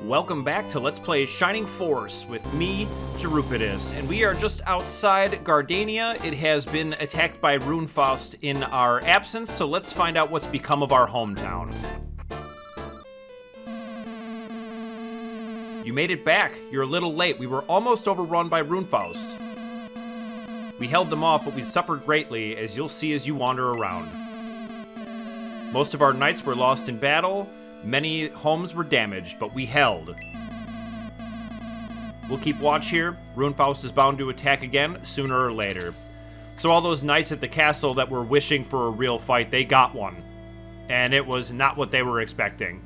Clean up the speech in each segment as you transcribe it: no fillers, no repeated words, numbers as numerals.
Welcome back to Let's Play Shining Force with me, Srpg, and we are just outside Guardania. It has been attacked by Runefaust in our absence, so let's find out what's become of our hometown. You made it back. You're a little late. We were almost overrun by Runefaust. We held them off, but we suffered greatly, as you'll see as you wander around. Most of our knights were lost in battle. Many homes were damaged, but we held. We'll keep watch here. Runefaust is bound to attack again, sooner or later. So all those knights at the castle that were wishing for a real fight, they got one. And it was not what they were expecting.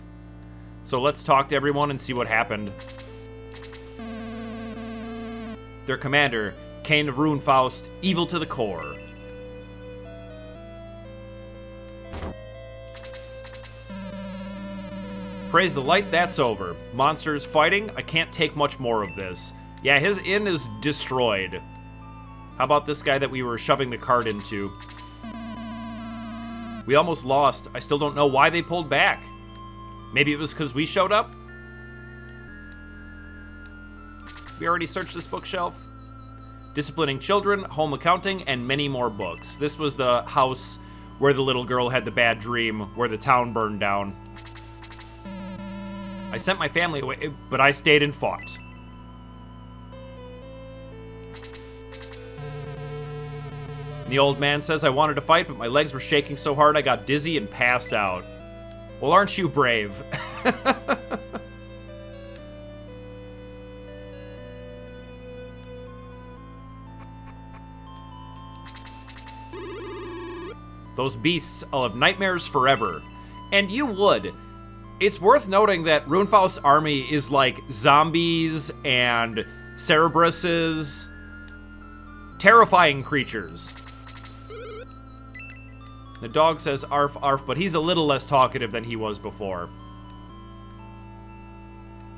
So let's talk to everyone and see what happened. Their commander, Kane of Runefaust, evil to the core. Praise the light, that's over. Monsters fighting, I can't take much more of this. Yeah, his inn is destroyed. How about this guy that we were shoving the cart into? We almost lost. I still don't know why they pulled back. Maybe it was because we showed up? We already searched this bookshelf. Disciplining children, home accounting, and many more books. This was the house where the little girl had the bad dream, where the town burned down. I sent my family away, but I stayed and fought. And the old man says I wanted to fight, but my legs were shaking so hard I got dizzy and passed out. Well, aren't you brave? Those beasts, I'll have nightmares forever. And you would. It's worth noting that Runefaust's army is like zombies and Cerberuses. Terrifying creatures. The dog says arf arf, but he's a little less talkative than he was before.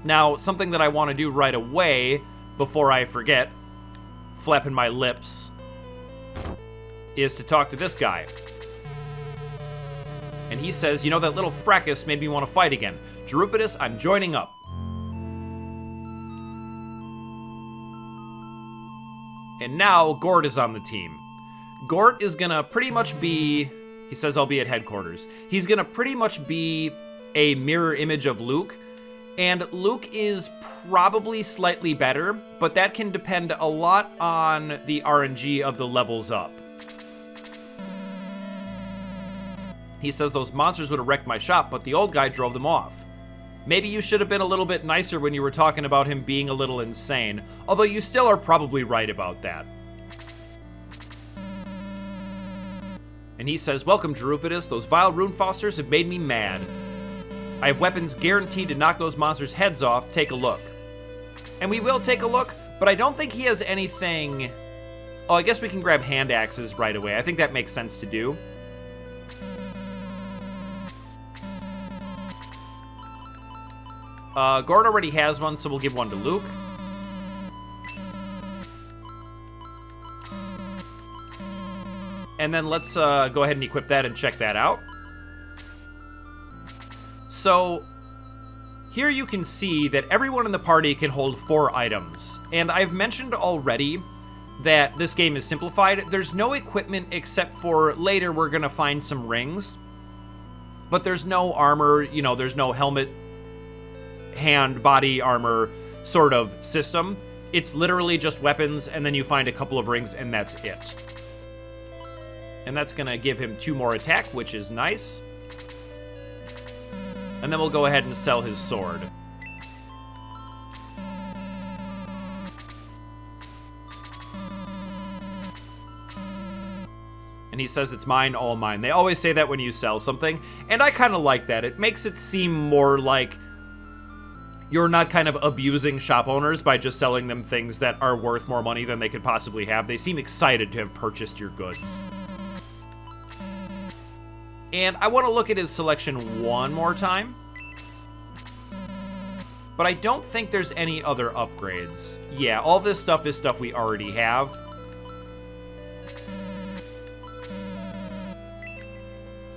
Now, something that I want to do right away, before I forget, flapping my lips, is to talk to this guy. And he says, you know, that little fracas made me want to fight again. Srpg, I'm joining up. And now, Gort is on the team. Gort is gonna pretty much be, he says I'll be at headquarters. He's gonna pretty much be a mirror image of Luke. And Luke is probably slightly better, but that can depend a lot on the RNG of the levels up. He says those monsters would have wrecked my shop, but the old guy drove them off. Maybe you should have been a little bit nicer when you were talking about him being a little insane, although you still are probably right about that. And he says, welcome, Srpg, those vile Runefausters have made me mad. I have weapons guaranteed to knock those monsters' heads off. Take a look. And we will take a look, but I don't think he has anything... Oh, I guess we can grab hand axes right away. I think that makes sense to do. Gort already has one, so we'll give one to Luke. And then let's go ahead and equip that and check that out. So, here you can see that everyone in the party can hold 4 items. And I've mentioned already that this game is simplified. There's no equipment except for later we're going to find some rings. But there's no armor, you know, there's no helmet, hand, body armor sort of system. It's literally just weapons, and then you find a couple of rings, and that's it. And that's gonna give him 2 more attack, which is nice. And then we'll go ahead and sell his sword. And he says it's mine, all mine. They always say that when you sell something, and I kind of like that. It makes it seem more like you're not kind of abusing shop owners by just selling them things that are worth more money than they could possibly have. They seem excited to have purchased your goods. And I want to look at his selection one more time. But I don't think there's any other upgrades. Yeah, all this stuff is stuff we already have.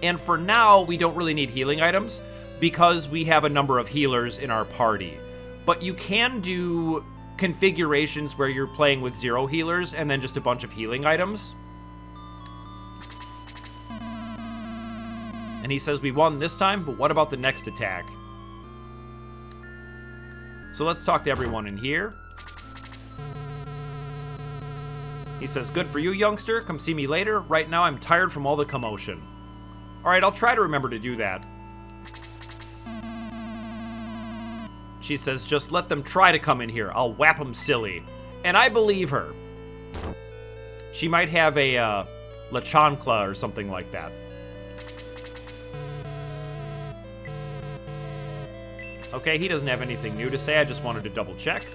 And for now, we don't really need healing items, because we have a number of healers in our party. But you can do configurations where you're playing with 0 healers and then just a bunch of healing items. And he says we won this time, but what about the next attack? So let's talk to everyone in here. He says, good for you, youngster. Come see me later. Right now, I'm tired from all the commotion. All right, I'll try to remember to do that. She says, just let them try to come in here. I'll whap them silly. And I believe her. She might have a La Chancla or something like that. Okay, he doesn't have anything new to say. I just wanted to double check.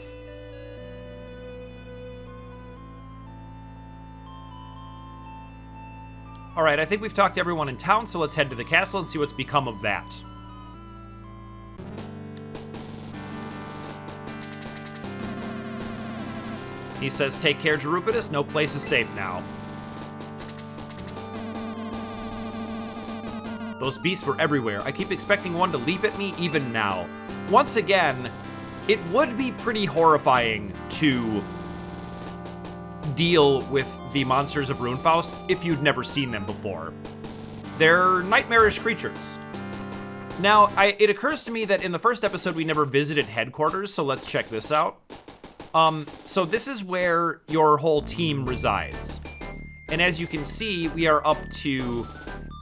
All right, I think we've talked to everyone in town, so let's head to the castle and see what's become of that. He says, take care, Gerupitus. No place is safe now. Those beasts were everywhere. I keep expecting one to leap at me even now. Once again, it would be pretty horrifying to deal with the monsters of Runefaust if you'd never seen them before. They're nightmarish creatures. Now, it occurs to me that in the first episode we never visited headquarters, so let's check this out. So this is where your whole team resides. And as you can see, we are up to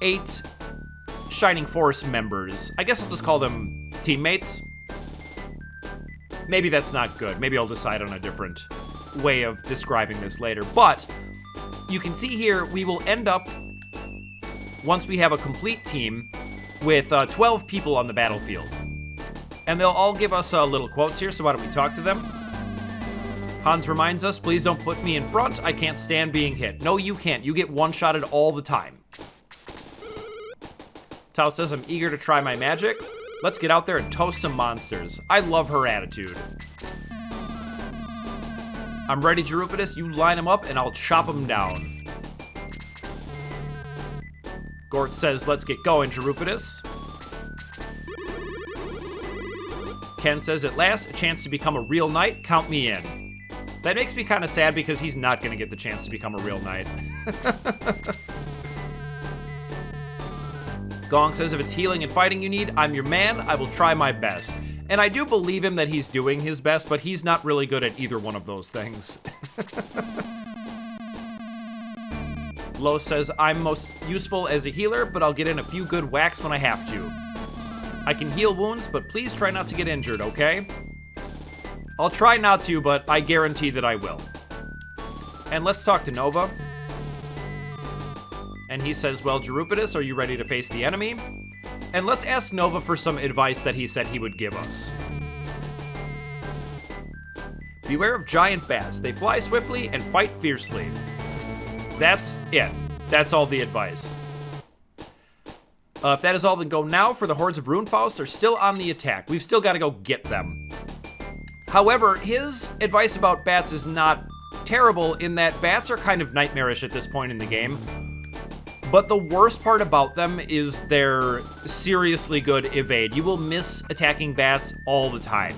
8 Shining Force members. I guess I'll just call them teammates. Maybe that's not good. Maybe I'll decide on a different way of describing this later. But you can see here, we will end up, once we have a complete team, with 12 people on the battlefield. And they'll all give us little quotes here, so why don't we talk to them? Hans reminds us, please don't put me in front. I can't stand being hit. No, you can't. You get one-shotted all the time. Tao says, I'm eager to try my magic. Let's get out there and toast some monsters. I love her attitude. I'm ready, Gerupitus. You line them up and I'll chop them down. Gort says, let's get going, Gerupitus. Ken says, at last, a chance to become a real knight. Count me in. That makes me kind of sad because he's not going to get the chance to become a real knight. Gong says, if it's healing and fighting you need, I'm your man. I will try my best. And I do believe him that he's doing his best, but he's not really good at either one of those things. Lo says, I'm most useful as a healer, but I'll get in a few good whacks when I have to. I can heal wounds, but please try not to get injured, okay? I'll try not to, but I guarantee that I will. And let's talk to Nova. And he says, well, Gerupitus, are you ready to face the enemy? And let's ask Nova for some advice that he said he would give us. Beware of giant bats. They fly swiftly and fight fiercely. That's it. That's all the advice. If that is all, then go now, for the hordes of Runefaust are still on the attack. We've still got to go get them. However, his advice about bats is not terrible in that bats are kind of nightmarish at this point in the game. But the worst part about them is their seriously good evade. You will miss attacking bats all the time.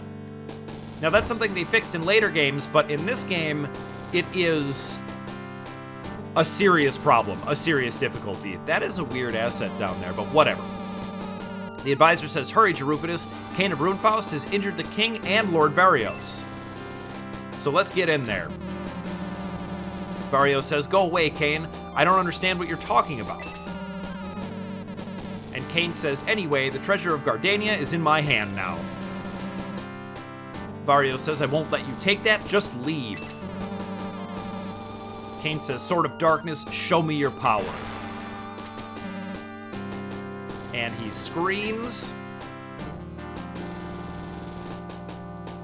Now, that's something they fixed in later games, but in this game, it is a serious problem, a serious difficulty. That is a weird asset down there, but whatever. The advisor says, hurry, Gerupitus. Kane of Runefaust has injured the king and Lord Varios. So let's get in there. Varios says, go away, Kane. I don't understand what you're talking about. And Kane says, anyway, the treasure of Guardania is in my hand now. Varios says, I won't let you take that, just leave. Kane says, Sword of Darkness, show me your power. And he screams.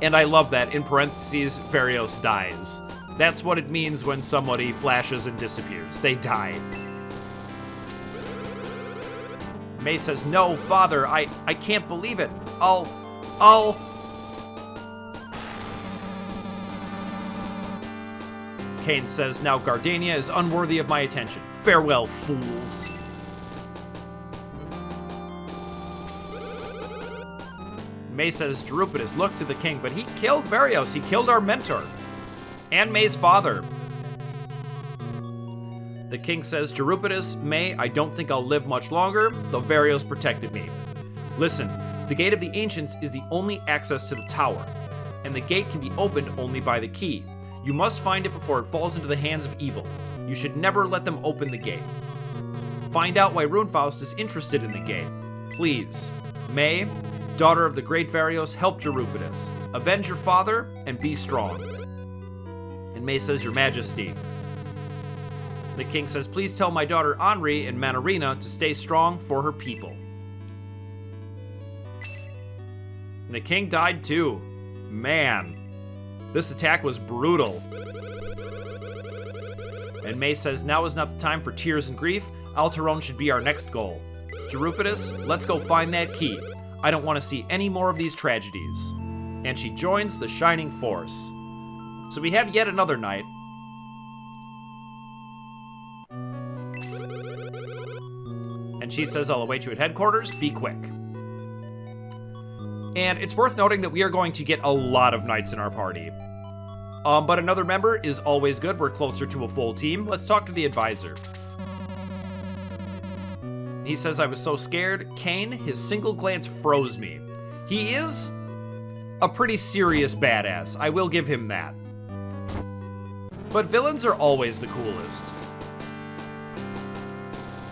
And I love that, in parentheses, Varios dies. That's what it means when somebody flashes and disappears. They die. May says, no, father, I can't believe it. I'll... Kane says, now Guardania is unworthy of my attention. Farewell, fools. May says, Gerupitus, look to the king, but he killed Varios. He killed our mentor. And May's father. The king says, Gerupitus, May, I don't think I'll live much longer, though Varios protected me. Listen, the Gate of the Ancients is the only access to the tower, and the gate can be opened only by the key. You must find it before it falls into the hands of evil. You should never let them open the gate. Find out why Runefaust is interested in the gate. Please. May, daughter of the great Varios, help Gerupitus. Avenge your father, and be strong. And May says, Your Majesty. The king says, please tell my daughter Henri and Manarina to stay strong for her people. And the king died too. Man, this attack was brutal. And May says, now is not the time for tears and grief. Alterone should be our next goal. Gerupitus, let's go find that key. I don't want to see any more of these tragedies. And she joins the Shining Force. So we have yet another night. And she says, I'll await you at headquarters. Be quick. And it's worth noting that we are going to get a lot of knights in our party. But another member is always good. We're closer to a full team. Let's talk to the advisor. He says, I was so scared. Kane, his single glance froze me. He is a pretty serious badass. I will give him that. But villains are always the coolest.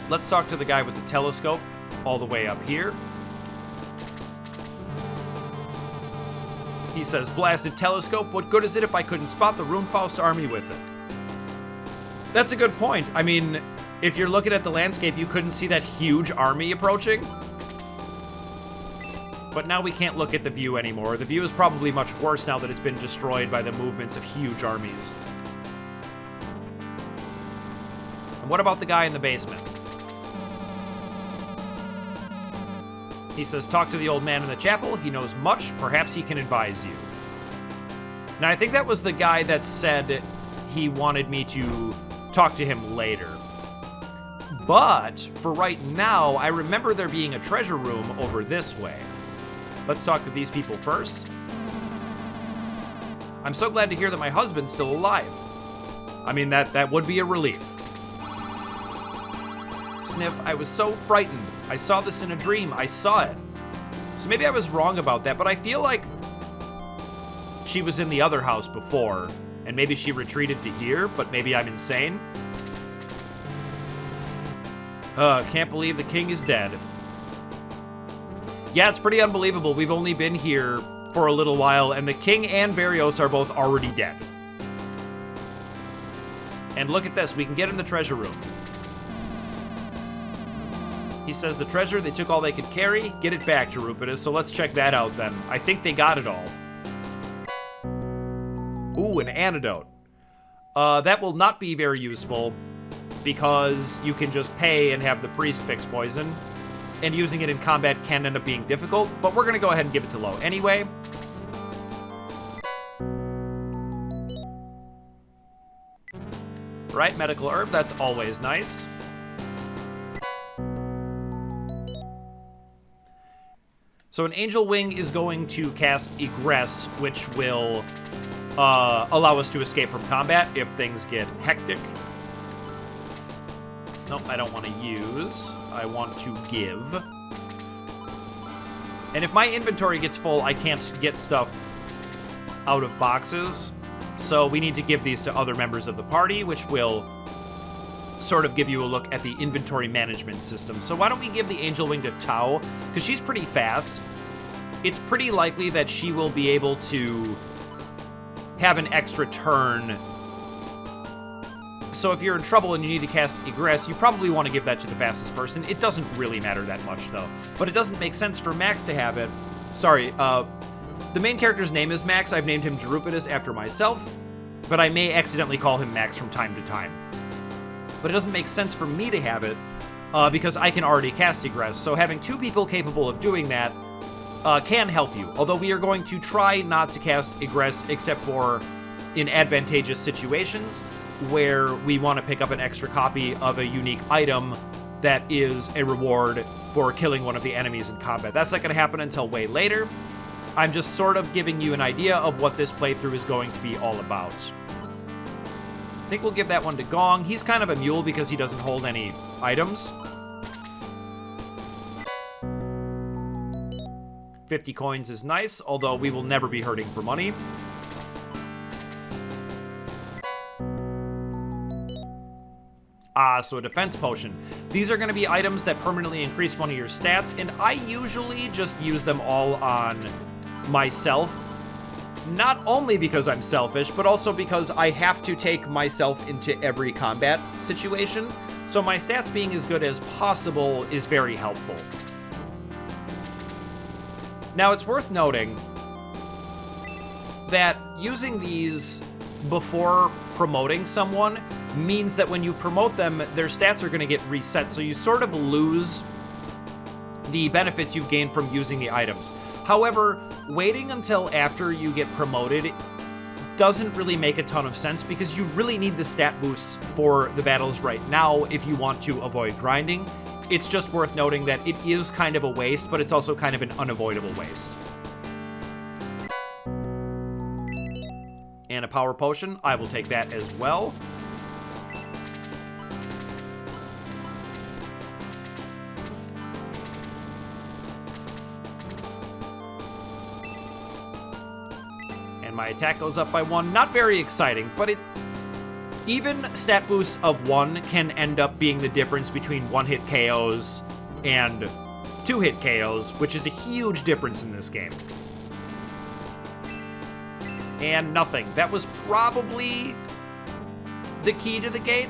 Let's talk to the guy with the telescope all the way up here. He says, blasted telescope, what good is it if I couldn't spot the Runefaust army with it? That's a good point. I mean, if you're looking at the landscape, you couldn't see that huge army approaching. But now we can't look at the view anymore. The view is probably much worse now that it's been destroyed by the movements of huge armies. And what about the guy in the basement? He says, talk to the old man in the chapel. He knows much. Perhaps he can advise you. Now, I think that was the guy that said he wanted me to talk to him later. But for right now, I remember there being a treasure room over this way. Let's talk to these people first. I'm so glad to hear that my husband's still alive. I mean, that would be a relief. Sniff, I was so frightened. I saw this in a dream. I saw it. So maybe I was wrong about that, but I feel like she was in the other house before, and maybe she retreated to here, but maybe I'm insane. Can't believe the king is dead. Yeah, it's pretty unbelievable. We've only been here for a little while, and the king and Varios are both already dead. And look at this. We can get in the treasure room. He says the treasure, they took all they could carry. Get it back, Gerupitus. So let's check that out then. I think they got it all. Ooh, an antidote. That will not be very useful because you can just pay and have the priest fix poison. And using it in combat can end up being difficult, but we're going to go ahead and give it to Lo anyway. Right, medical herb, that's always nice. So an Angel Wing is going to cast Egress, which will allow us to escape from combat if things get hectic. Nope, I don't want to use. I want to give. And if my inventory gets full, I can't get stuff out of boxes. So we need to give these to other members of the party, which will sort of give you a look at the inventory management system. So why don't we give the Angel Wing to Tao? Because she's pretty fast. It's pretty likely that she will be able to have an extra turn. So if you're in trouble and you need to cast Egress, you probably want to give that to the fastest person. It doesn't really matter that much, though. But it doesn't make sense for Max to have it. Sorry, the main character's name is Max. I've named him Gerupitus after myself, but I may accidentally call him Max from time to time. But it doesn't make sense for me to have it, because I can already cast Egress. So having two people capable of doing that can help you. Although we are going to try not to cast Egress except for in advantageous situations where we want to pick up an extra copy of a unique item that is a reward for killing one of the enemies in combat. That's not going to happen until way later. I'm just sort of giving you an idea of what this playthrough is going to be all about. I think we'll give that one to Gong. He's kind of a mule because he doesn't hold any items. 50 coins is nice, although we will never be hurting for money. So a defense potion. These are going to be items that permanently increase one of your stats, and I usually just use them all on myself. Not only because I'm selfish, but also because I have to take myself into every combat situation, so my stats being as good as possible is very helpful. Now, it's worth noting that using these before promoting someone means that when you promote them, their stats are going to get reset, so you sort of lose the benefits you've gained from using the items. However, waiting until after you get promoted doesn't really make a ton of sense because you really need the stat boosts for the battles right now if you want to avoid grinding. It's just worth noting that it is kind of a waste, but it's also kind of an unavoidable waste. And a power potion, I will take that as well. And my attack goes up by 1. Not very exciting, but even stat boosts of 1 can end up being the difference between 1-hit KOs and 2-hit KOs, which is a huge difference in this game. And nothing. That was probably the key to the gate.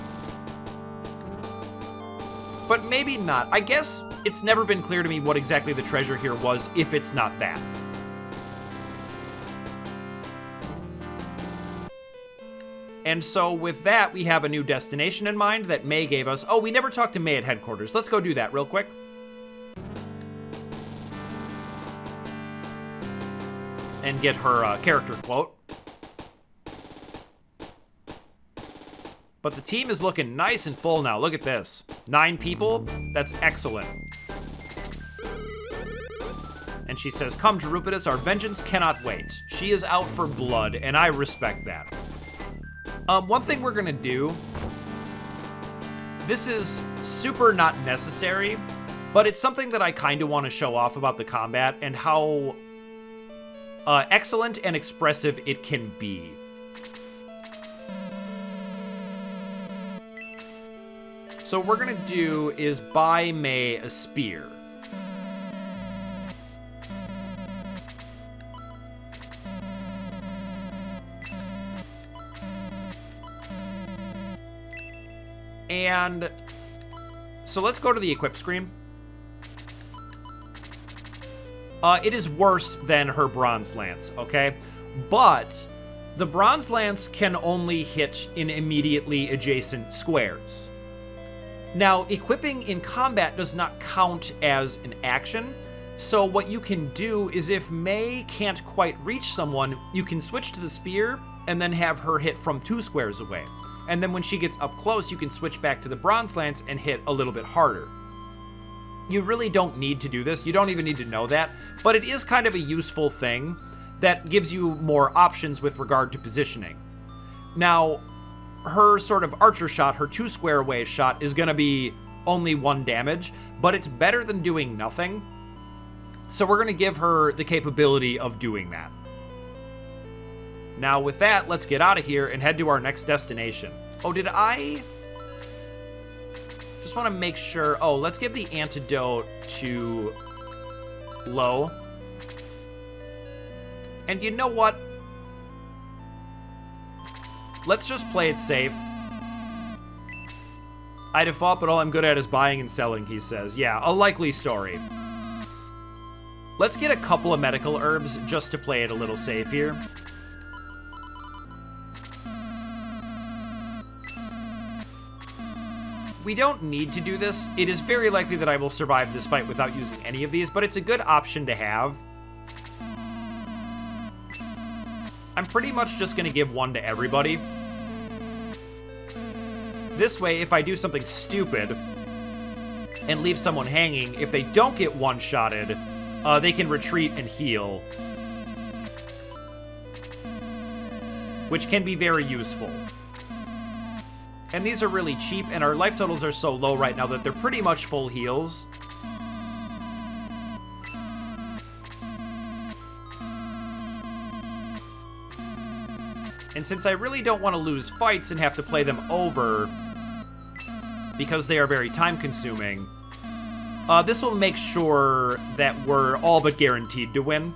But maybe not. I guess it's never been clear to me what exactly the treasure here was, if it's not that. And so with that, we have a new destination in mind that May gave us. Oh, we never talked to May at headquarters. Let's go do that real quick. And get her character quote. But the team is looking nice and full now. Look at this. 9 people. That's excellent. And she says, "Come, Gerupitus, our vengeance cannot wait." She is out for blood, and I respect that. One thing we're gonna do, this is super not necessary, but it's something that I kind of want to show off about the combat and how excellent and expressive it can be. So what we're gonna do is buy May a spear. And so let's go to the equip screen. It is worse than her bronze lance, okay? But the bronze lance can only hit in immediately adjacent squares. Now, equipping in combat does not count as an action, so what you can do is if May can't quite reach someone, you can switch to the spear and then have her hit from 2 squares away. And then when she gets up close, you can switch back to the bronze lance and hit a little bit harder. You really don't need to do this. You don't even need to know that. But it is kind of a useful thing that gives you more options with regard to positioning. Now, her sort of archer shot, her 2 square away shot, is going to be only 1 damage, but it's better than doing nothing. So we're going to give her the capability of doing that. Now, with that, let's get out of here and head to our next destination. Oh, did I? Just want to make sure. Oh, let's give the antidote to Low. And you know what? Let's just play it safe. I default, but all I'm good at is buying and selling, he says. Yeah, a likely story. Let's get a couple of medical herbs just to play it a little safe here. We don't need to do this. It is very likely that I will survive this fight without using any of these, but it's a good option to have. I'm pretty much just going to give 1 to everybody. This way, if I do something stupid and leave someone hanging, if they don't get one-shotted, they can retreat and heal. which can be very useful. And these are really cheap, and our life totals are so low right now that they're pretty much full heals. And since I really don't want to lose fights and have to play them over, because they are very time-consuming, this will make sure that we're all but guaranteed to win.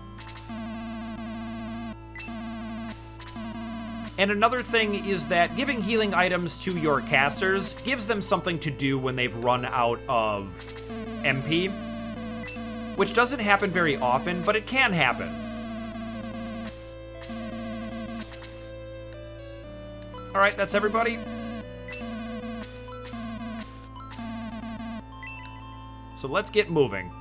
And another thing is that giving healing items to your casters gives them something to do when they've run out of MP, which doesn't happen very often, but it can happen. Alright, that's everybody. So let's get moving.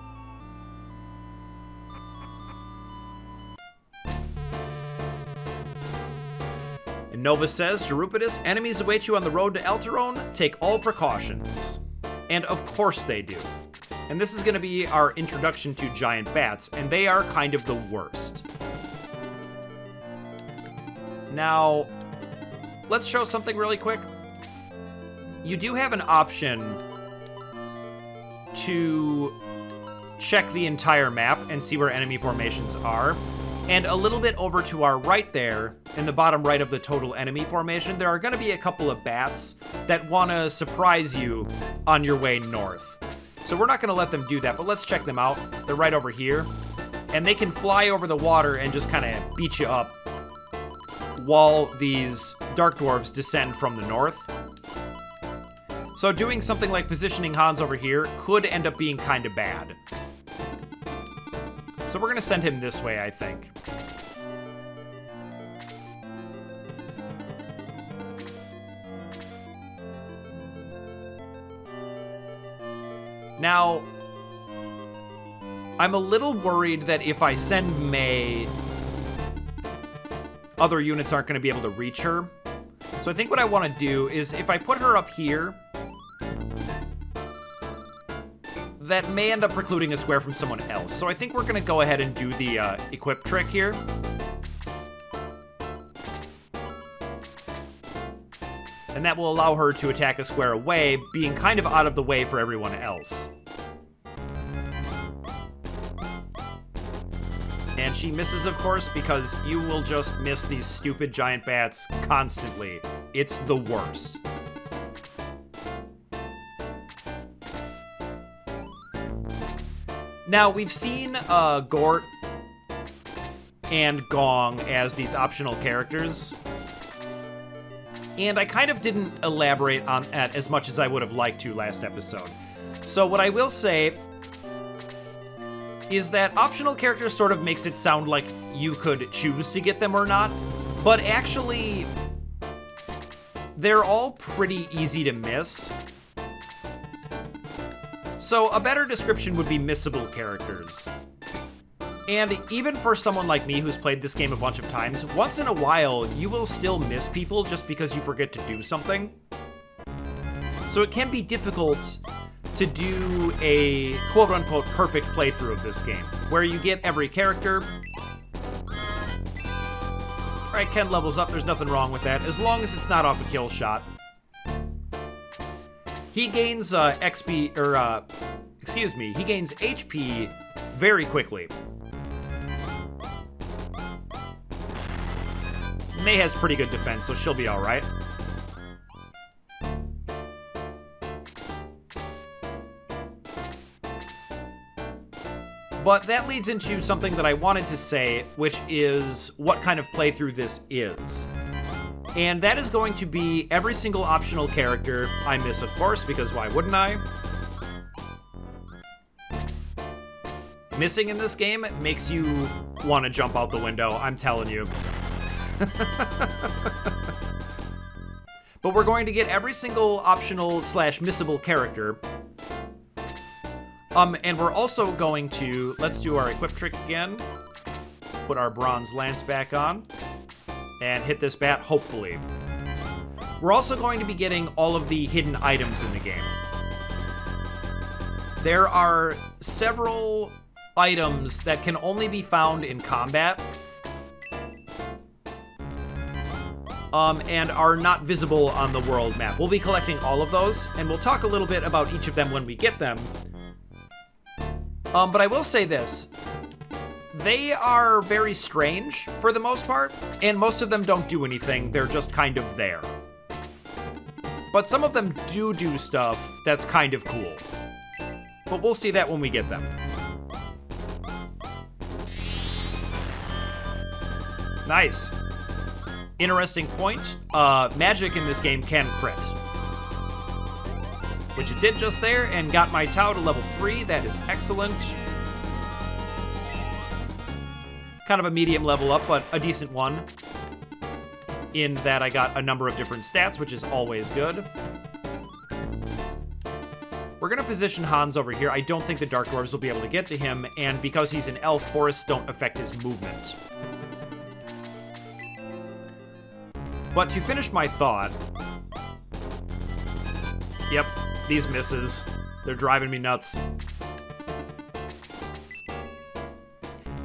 And Nova says, Eurypides, enemies await you on the road to Alterone. Take all precautions. And of course they do. And this is going to be our introduction to giant bats, and they are kind of the worst. Now, let's show something really quick. You do have an option to check the entire map and see where enemy formations are. And a little bit over to our right there, in the bottom right of the total enemy formation, there are going to be a couple of bats that want to surprise you on your way north. So we're not going to let them do that, but let's check them out. They're right over here. And they can fly over the water and just kind of beat you up while these dark dwarves descend from the north. So doing something like positioning Hans over here could end up being kind of bad. So we're going to send him this way, I think. Now, I'm a little worried that if I send May, other units aren't going to be able to reach her. So I think what I want to do is if I put her up here, that may end up precluding a square from someone else. So I think we're going to go ahead and do the equip trick here. And that will allow her to attack a square away, being kind of out of the way for everyone else. And she misses, of course, because you will just miss these stupid giant bats constantly. It's the worst. Now, we've seen Gort and Gong as these optional characters, and I kind of didn't elaborate on that as much as I would have liked to last episode. So what I will say is that optional characters sort of makes it sound like you could choose to get them or not, but actually, they're all pretty easy to miss. So a better description would be missable characters. And even for someone like me who's played this game a bunch of times, once in a while, you will still miss people just because you forget to do something. So it can be difficult to do a quote-unquote perfect playthrough of this game, where you get every character. Alright, Ken levels up, there's nothing wrong with that, as long as it's not off a kill shot. He gains he gains HP very quickly. May has pretty good defense, so she'll be alright. But that leads into something that I wanted to say, which is what kind of playthrough this is. And that is going to be every single optional character I miss, of course, because why wouldn't I? Missing in this game makes you want to jump out the window, I'm telling you. But we're going to get every single optional / missable character. And we're also going to, let's do our equip trick again. Put our bronze lance back on. And hit this bat, hopefully. We're also going to be getting all of the hidden items in the game. There are several items that can only be found in combat. and are not visible on the world map. We'll be collecting all of those, and we'll talk a little bit about each of them when we get them. But I will say this. They are very strange for the most part, and most of them don't do anything. They're just kind of there. But some of them do stuff that's kind of cool. But we'll see that when we get them. Nice. Interesting point. Magic in this game can crit. Which it did just there, and got my Tau to level 3. That is excellent. Kind of a medium level up, but a decent one. In that I got a number of different stats, which is always good. We're going to position Hans over here. I don't think the Dark Dwarves will be able to get to him, and because he's an elf, forests don't affect his movement. But to finish my thought... Yep, these misses. They're driving me nuts.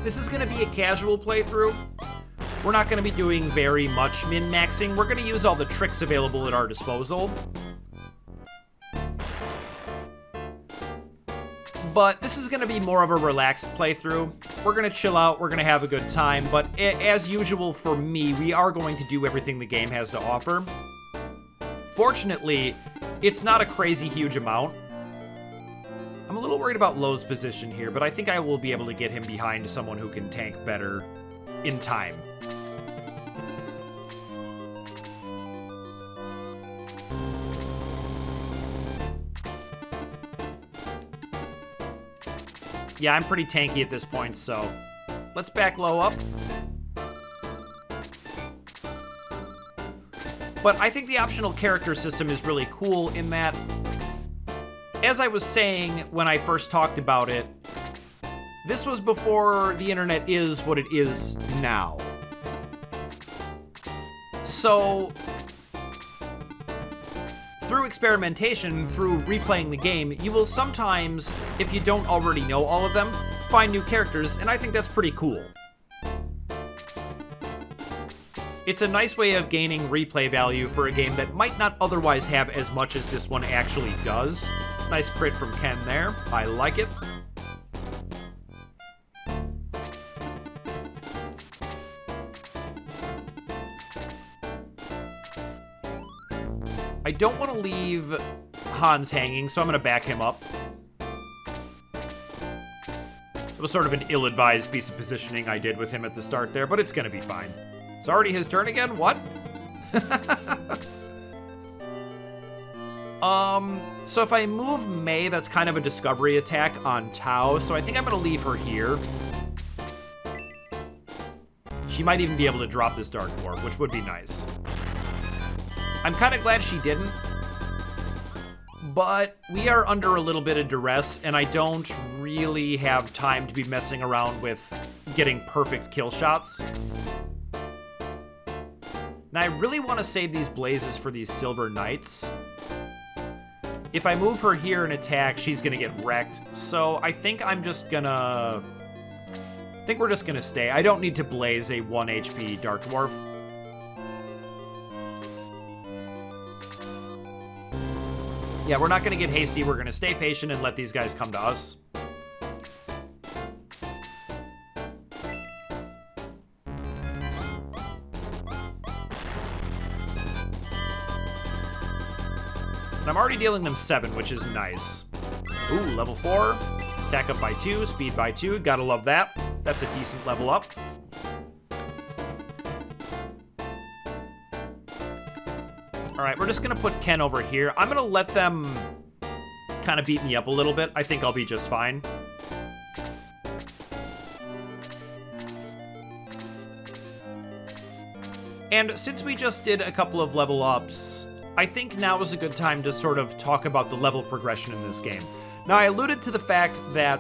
This is going to be a casual playthrough. We're not going to be doing very much min-maxing. We're going to use all the tricks available at our disposal. But this is going to be more of a relaxed playthrough. We're going to chill out, we're going to have a good time, but as usual for me, we are going to do everything the game has to offer. Fortunately, it's not a crazy huge amount. I'm a little worried about Lowe's position here, but I think I will be able to get him behind someone who can tank better in time. Yeah, I'm pretty tanky at this point, so let's back low up. But I think the optional character system is really cool in that, as I was saying when I first talked about it, this was before the internet is what it is now. So, through experimentation, through replaying the game, you will sometimes, if you don't already know all of them, find new characters, and I think that's pretty cool. It's a nice way of gaining replay value for a game that might not otherwise have as much as this one actually does. Nice crit from Ken there. I like it. I don't want to leave Hans hanging, so I'm going to back him up. It was sort of an ill-advised piece of positioning I did with him at the start there, but it's going to be fine. It's already his turn again? What? So if I move May, that's kind of a discovery attack on Tau, so I think I'm going to leave her here. She might even be able to drop this Dark Dwarf, which would be nice. I'm kind of glad she didn't, but we are under a little bit of duress, and I don't really have time to be messing around with getting perfect kill shots. Now, I really want to save these blazes for these Silver Knights. If I move her here and attack, she's going to get wrecked, so I think I'm just going to... I think we're just going to stay. I don't need to blaze a 1 HP Dark Dwarf. Yeah, we're not going to get hasty. We're going to stay patient and let these guys come to us. And I'm already dealing them 7, which is nice. Ooh, level 4. Attack up by 2, speed by 2. Gotta love that. That's a decent level up. Alright, we're just gonna put Ken over here. I'm gonna let them kind of beat me up a little bit. I think I'll be just fine. And since we just did a couple of level ups, I think now is a good time to sort of talk about the level progression in this game. Now, I alluded to the fact that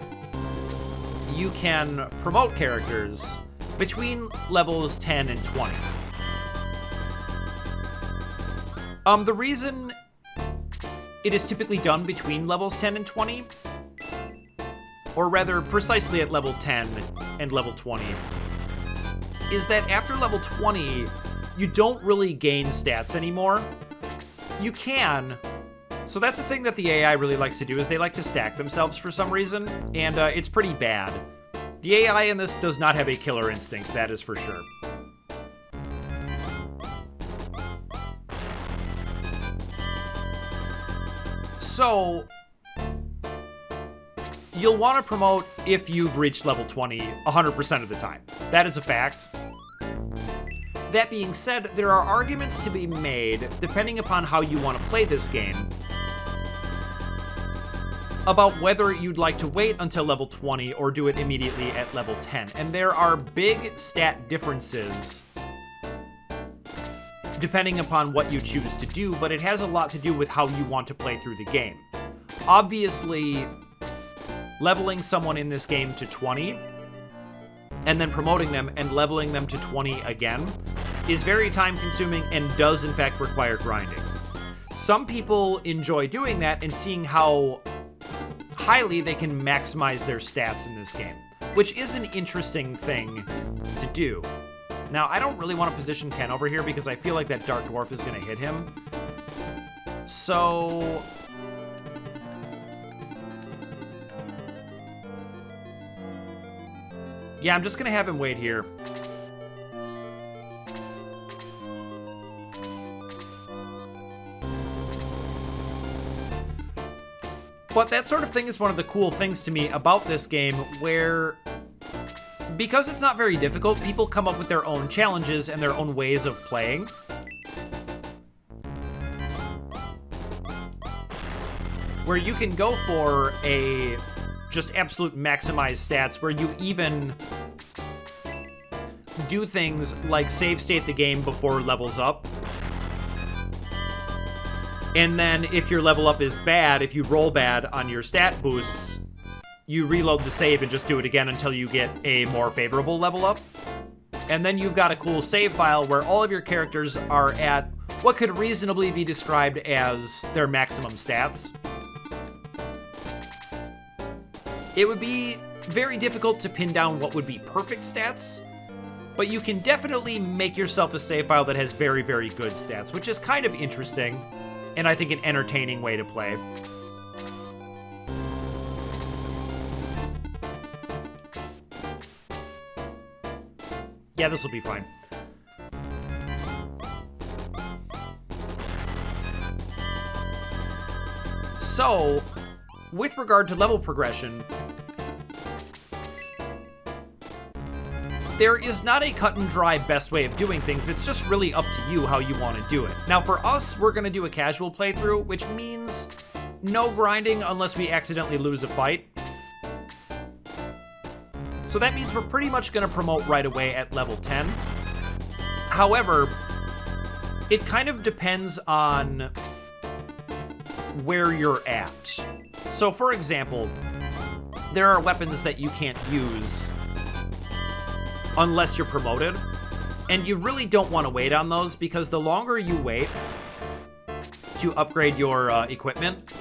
you can promote characters between levels 10 and 20. The reason it is typically done between levels 10 and 20, or rather precisely at level 10 and level 20, is that after level 20, you don't really gain stats anymore. You can. So that's the thing that the AI really likes to do, is they like to stack themselves for some reason, and it's pretty bad. The AI in this does not have a killer instinct, that is for sure. So, you'll want to promote if you've reached level 20 100% of the time. That is a fact. That being said, there are arguments to be made, depending upon how you want to play this game, about whether you'd like to wait until level 20 or do it immediately at level 10. And there are big stat differences depending upon what you choose to do, but it has a lot to do with how you want to play through the game. Obviously, leveling someone in this game to 20 and then promoting them and leveling them to 20 again is very time consuming and does in fact require grinding. Some people enjoy doing that and seeing how highly they can maximize their stats in this game, which is an interesting thing to do. Now, I don't really want to position Ken over here because I feel like that Dark Dwarf is going to hit him. So... yeah, I'm just going to have him wait here. But that sort of thing is one of the cool things to me about this game, where, because it's not very difficult, people come up with their own challenges and their own ways of playing. Where you can go for a just absolute maximized stats, where you even do things like save state the game before levels up. And then if your level up is bad, if you roll bad on your stat boosts, you reload the save and just do it again until you get a more favorable level up. And then you've got a cool save file where all of your characters are at what could reasonably be described as their maximum stats. It would be very difficult to pin down what would be perfect stats, but you can definitely make yourself a save file that has very, very good stats, which is kind of interesting. And I think an entertaining way to play. Yeah, this will be fine. So, with regard to level progression, there is not a cut and dry best way of doing things. It's just really up to you how you want to do it. Now, for us, we're going to do a casual playthrough, which means no grinding unless we accidentally lose a fight. So that means we're pretty much going to promote right away at level 10. However, it kind of depends on where you're at. So, for example, there are weapons that you can't use unless you're promoted, and you really don't want to wait on those, because the longer you wait to upgrade your equipment,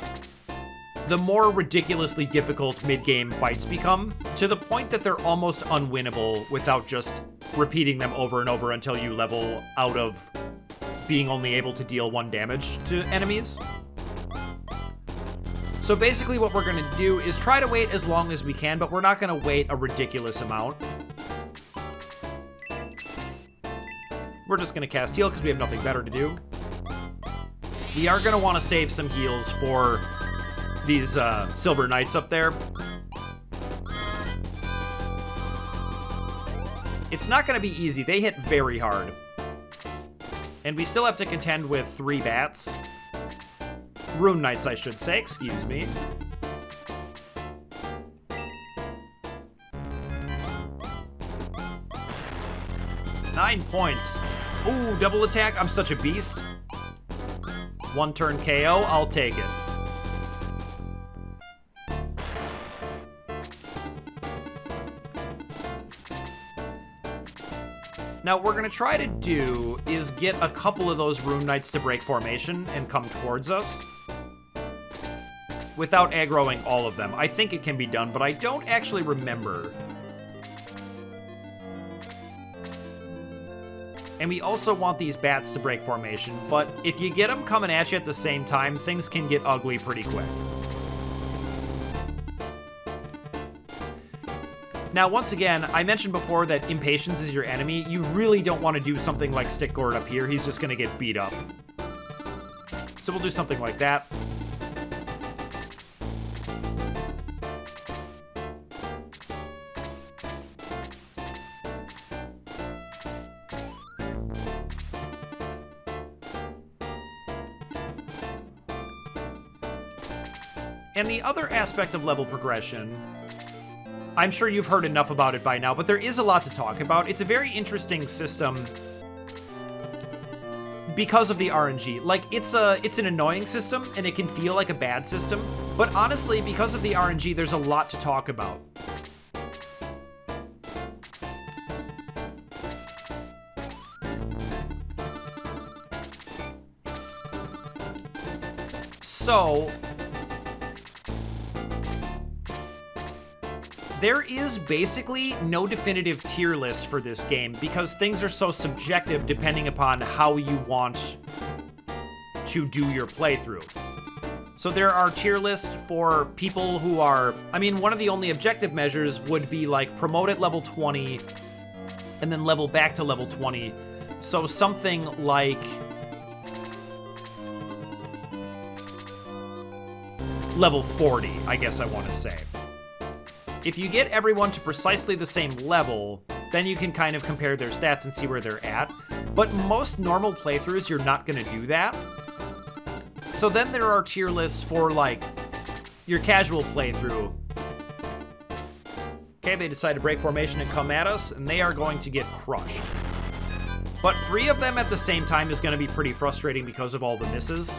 the more ridiculously difficult mid-game fights become, to the point that they're almost unwinnable without just repeating them over and over until you level out of being only able to deal 1 damage to enemies. So basically what we're going to do is try to wait as long as we can, but we're not going to wait a ridiculous amount. We're just going to cast heal because we have nothing better to do. We are going to want to save some heals for these silver knights up there. It's not going to be easy. They hit very hard. And we still have to contend with 3 bats. Rune knights, I should say. Excuse me. Nine points. Ooh, double attack. I'm such a beast. 1 turn KO. I'll take it. Now, what we're going to try to do is get a couple of those Rune Knights to break formation and come towards us without aggroing all of them. I think it can be done, but I don't actually remember. And we also want these bats to break formation, but if you get them coming at you at the same time, things can get ugly pretty quick. Now, once again, I mentioned before that impatience is your enemy. You really don't want to do something like stick Gort up here. He's just going to get beat up. So we'll do something like that. And the other aspect of level progression, I'm sure you've heard enough about it by now, but there is a lot to talk about. It's a very interesting system because of the RNG. Like, it's an annoying system, and it can feel like a bad system, but honestly, because of the RNG, there's a lot to talk about. So there is basically no definitive tier list for this game because things are so subjective depending upon how you want to do your playthrough. So there are tier lists for people who are, I mean, one of the only objective measures would be like promote at level 20 and then level back to level 20. So something like level 40, I guess I want to say. If you get everyone to precisely the same level, then you can kind of compare their stats and see where they're at. But most normal playthroughs, you're not going to do that. So then there are tier lists for, like, your casual playthrough. Okay, they decide to break formation and come at us, and they are going to get crushed. But 3 of them at the same time is going to be pretty frustrating because of all the misses.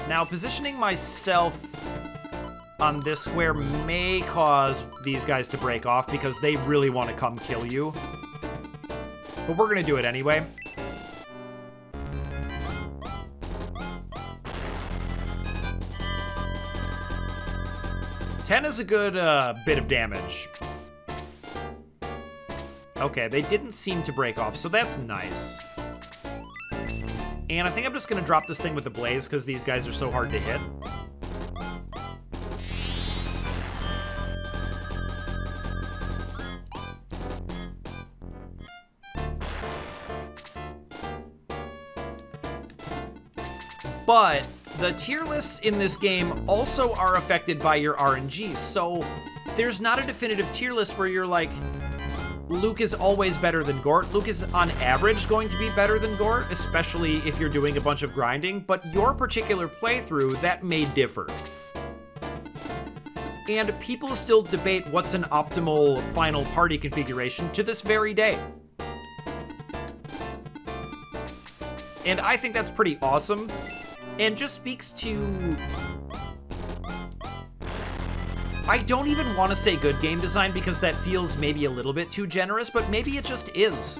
Now, positioning myself on this square may cause these guys to break off because they really want to come kill you. But we're going to do it anyway. $10 is a good bit of damage. Okay, they didn't seem to break off, so that's nice. And I think I'm just going to drop this thing with the blaze because these guys are so hard to hit. But the tier lists in this game also are affected by your RNG, so there's not a definitive tier list where you're like, Luke is always better than Gort. Luke is on average going to be better than Gort, especially if you're doing a bunch of grinding, but your particular playthrough, that may differ. And people still debate what's an optimal final party configuration to this very day. And I think that's pretty awesome. And just speaks to, I don't even want to say good game design because that feels maybe a little bit too generous, but maybe it just is.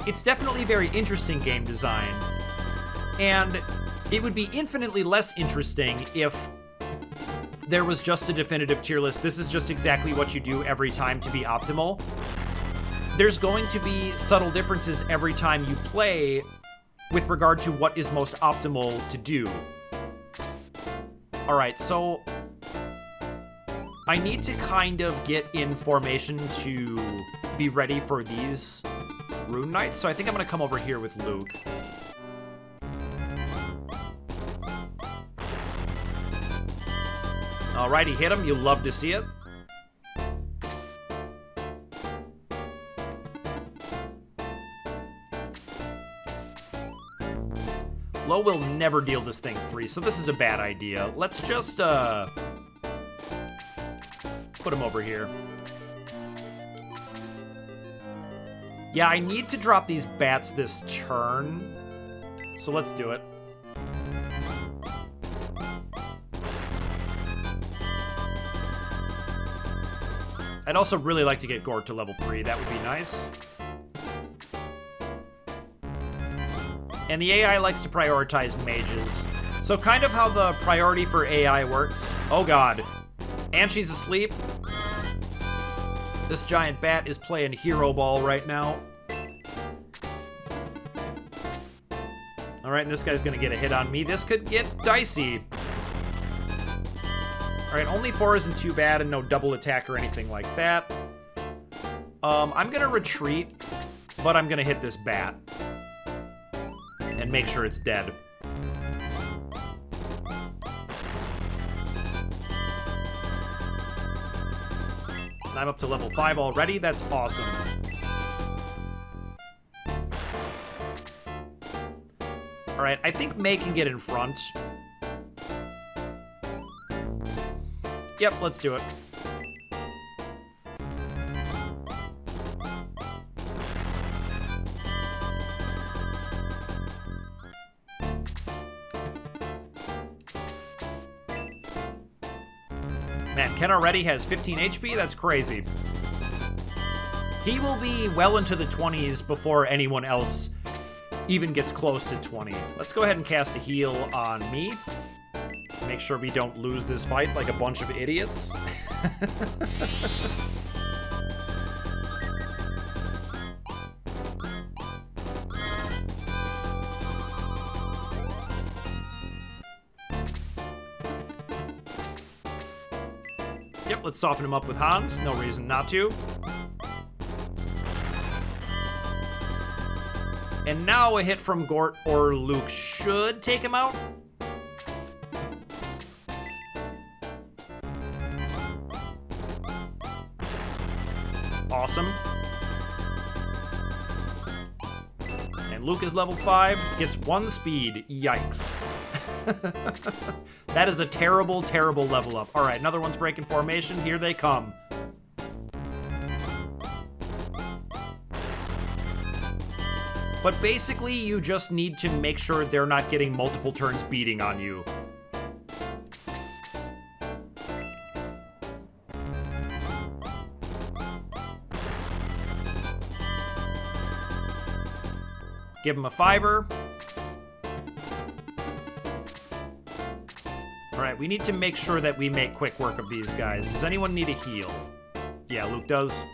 It's definitely very interesting game design, and it would be infinitely less interesting if there was just a definitive tier list. This is just exactly what you do every time to be optimal. There's going to be subtle differences every time you play with regard to what is most optimal to do. Alright, so I need to kind of get in formation to be ready for these Rune Knights, so I think I'm going to come over here with Luke. Alright, he hit him. You'll love to see it. Low will never deal this thing 3, so this is a bad idea. Let's just, put him over here. Yeah, I need to drop these bats this turn, so let's do it. I'd also really like to get Gort to level 3. That would be nice. And the AI likes to prioritize mages. So kind of how the priority for AI works. Oh god. And she's asleep. This giant bat is playing hero ball right now. Alright, and this guy's gonna get a hit on me. This could get dicey. Alright, only 4 isn't too bad and no double attack or anything like that. I'm gonna retreat, but I'm gonna hit this bat. And make sure it's dead. I'm up to level 5 already. That's awesome. Alright, I think May can get in front. Yep, let's do it. Man, Ken already has 15 HP? That's crazy. He will be well into the 20s before anyone else even gets close to 20. Let's go ahead and cast a heal on me. Make sure we don't lose this fight like a bunch of idiots. Yep, let's soften him up with Hans. No reason not to. And now a hit from Gort or Luke should take him out. Awesome. And Luke is level 5, gets 1 speed. Yikes. That is a terrible, terrible level up. All right, another one's breaking formation. Here they come. But basically, you just need to make sure they're not getting multiple turns beating on you. Give him a 5-er. Alright, we need to make sure that we make quick work of these guys. Does anyone need a heal? Yeah, Luke does.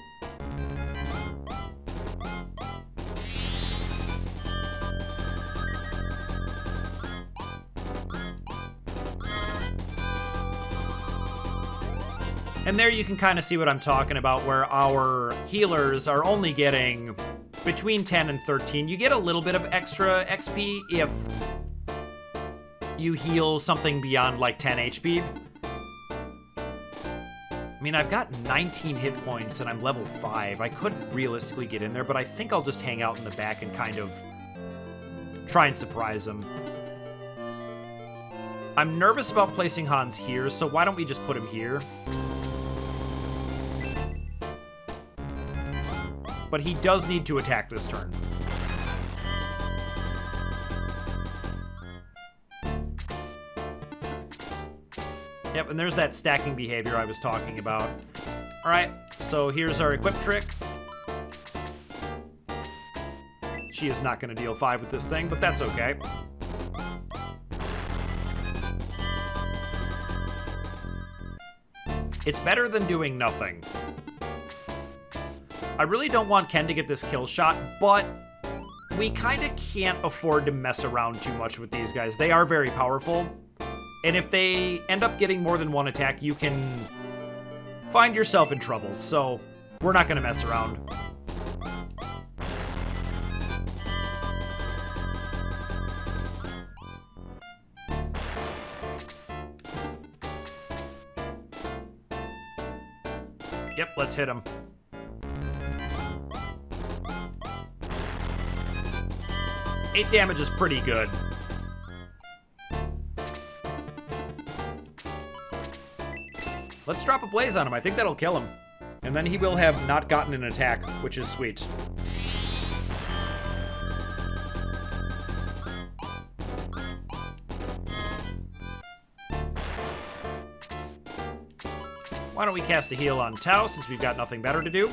And there you can kind of see what I'm talking about, where our healers are only getting between 10 and 13. You get a little bit of extra XP if you heal something beyond like 10 HP. I mean, I've got 19 hit points and I'm level 5. I could realistically get in there, but I think I'll just hang out in the back and kind of try and surprise him. I'm nervous about placing Hans here, so why don't we just put him here? But he does need to attack this turn. Yep, and there's that stacking behavior I was talking about. All right, so here's our equip trick. She is not going to deal 5 with this thing, but that's okay. It's better than doing nothing. I really don't want Ken to get this kill shot, but we kind of can't afford to mess around too much with these guys. They are very powerful, and if they end up getting more than one attack, you can find yourself in trouble, so we're not going to mess around. Yep, let's hit him. Eight damage is pretty good. Let's drop a blaze on him. I think that'll kill him. And then he will have not gotten an attack, which is sweet. Why don't we cast a heal on Tau, since we've got nothing better to do?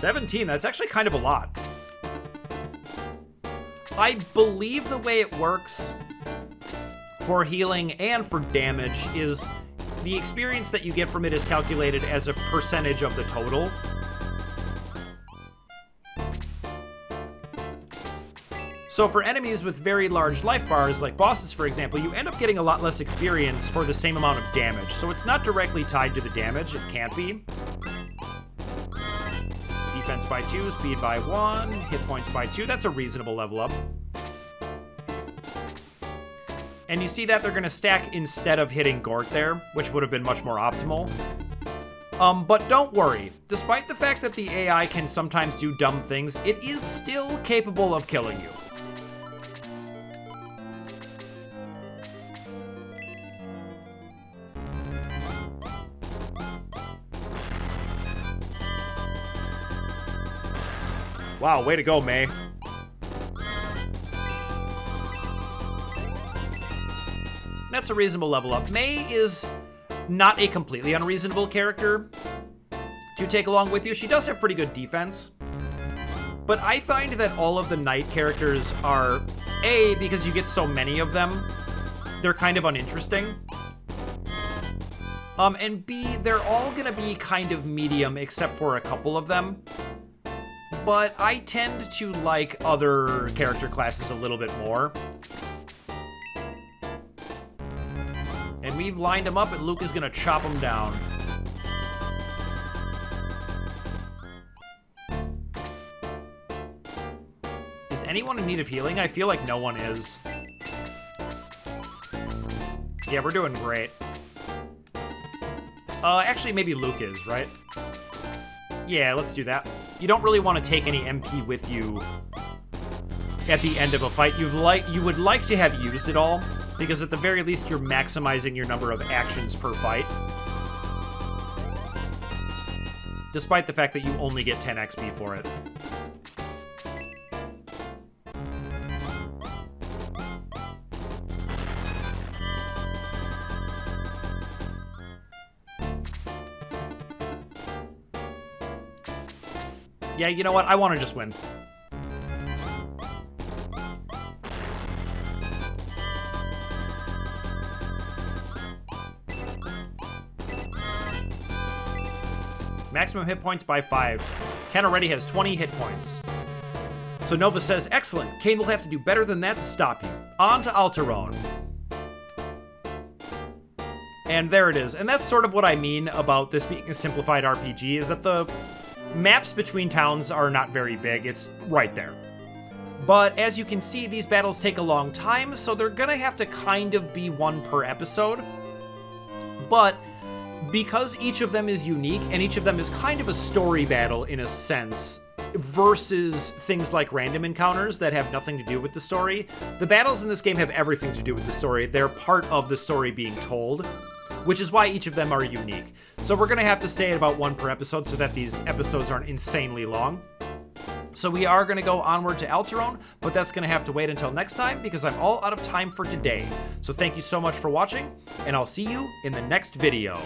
17, that's actually kind of a lot. I believe the way it works for healing and for damage is the experience that you get from it is calculated as a percentage of the total. So for enemies with very large life bars, like bosses for example, you end up getting a lot less experience for the same amount of damage. So it's not directly tied to the damage, it can't be. Defense by 2, speed by 1, hit points by 2, that's a reasonable level up. And you see that they're going to stack instead of hitting Gort there, which would have been much more optimal. But don't worry. Despite the fact that the AI can sometimes do dumb things, it is still capable of killing you. Wow, way to go, May. That's a reasonable level up. May is not a completely unreasonable character to take along with you. She does have pretty good defense. But I find that all of the knight characters are, A, because you get so many of them, they're kind of uninteresting. And B, they're all gonna be kind of medium except for a couple of them. But I tend to like other character classes a little bit more. And we've lined them up, and Luke is going to chop them down. Is anyone in need of healing? I feel like no one is. Yeah, we're doing great. Actually, maybe Luke is, right? Yeah, let's do that. You don't really want to take any MP with you at the end of a fight. You would like to have used it all, because at the very least you're maximizing your number of actions per fight. Despite the fact that you only get 10 XP for it. Yeah, you know what? I want to just win. Maximum hit points by 5. Ken already has 20 hit points. So Nova says, excellent. Kane will have to do better than that to stop you. On to Alterone. And there it is. And that's sort of what I mean about this being a simplified RPG, is that the maps between towns are not very big. It's right there. But as you can see, these battles take a long time, so they're gonna have to kind of be one per episode. But because each of them is unique, and each of them is kind of a story battle in a sense, versus things like random encounters that have nothing to do with the story, the battles in this game have everything to do with the story. They're part of the story being told, which is why each of them are unique. So we're going to have to stay at about one per episode so that these episodes aren't insanely long. So we are going to go onward to Alterone, but that's going to have to wait until next time because I'm all out of time for today. So thank you so much for watching, and I'll see you in the next video.